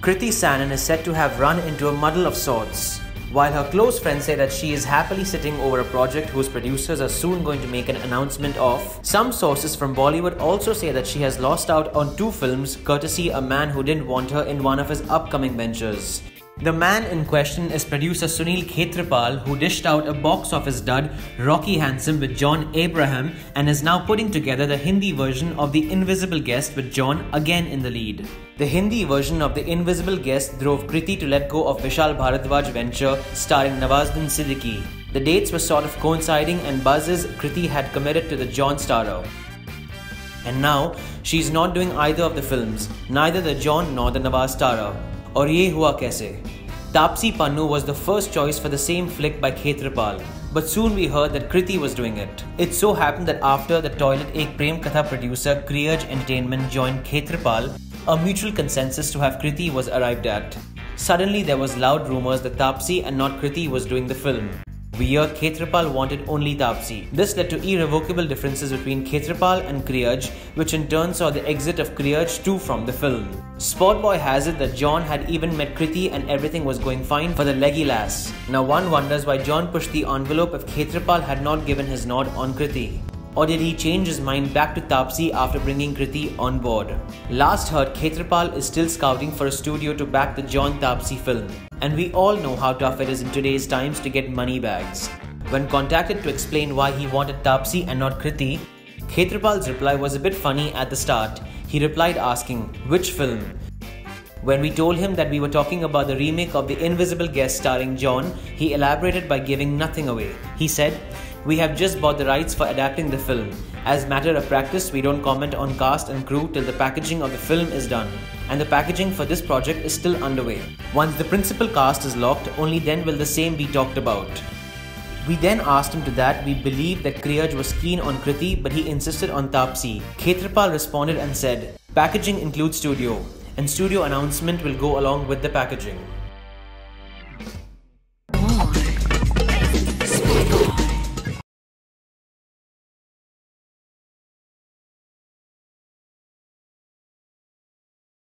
Kriti Sanon is said to have run into a muddle of sorts. While her close friends say that she is happily sitting over a project whose producers are soon going to make an announcement of, some sources from Bollywood also say that she has lost out on 2 films courtesy a man who didn't want her in one of his upcoming ventures. The man in question is producer Sunil Khetrapal, who dished out a box office dud Rocky Handsome with John Abraham and is now putting together the Hindi version of The Invisible Guest with John again in the lead. The Hindi version of The Invisible Guest drove Kriti to let go of Vishal Bharadwaj venture starring Nawazuddin Siddiqui. The dates were sort of coinciding and buzzes Kriti had committed to the John starrer. And now, she's not doing either of the films, neither the John nor the Nawaz starrer. Aur ye hua kaise? Taapsee Pannu was the first choice for the same flick by Khetrapal, but soon we heard that Kriti was doing it. It so happened that after the Toilet Ek Prem Katha producer Kriyaj Entertainment joined Khetrapal, a mutual consensus to have Kriti was arrived at. Suddenly there was loud rumours that Taapsee and not Kriti was doing the film. We hear Khetrapal wanted only Taapsee. This led to irrevocable differences between Khetrapal and Kriyaj, which in turn saw the exit of Kriyaj too from the film. SpotboyE has it that John had even met Kriti and everything was going fine for the leggy lass. Now one wonders why John pushed the envelope if Khetrapal had not given his nod on Kriti. Or did he change his mind back to Taapsee after bringing Kriti on board? Last heard, Khetrapal is still scouting for a studio to back the John Taapsee film. And we all know how tough it is in today's times to get money bags. When contacted to explain why he wanted Taapsee and not Kriti, Khetrapal's reply was a bit funny at the start. He replied asking, "Which film?" When we told him that we were talking about the remake of The Invisible Guest starring John, he elaborated by giving nothing away. He said, "We have just bought the rights for adapting the film. As matter of practice, we don't comment on cast and crew till the packaging of the film is done. And the packaging for this project is still underway. Once the principal cast is locked, only then will the same be talked about." We then asked him to that we believed that Kriyaj was keen on Kriti, but he insisted on Taapsee. Khetrapal responded and said, "Packaging includes studio, and studio announcement will go along with the packaging."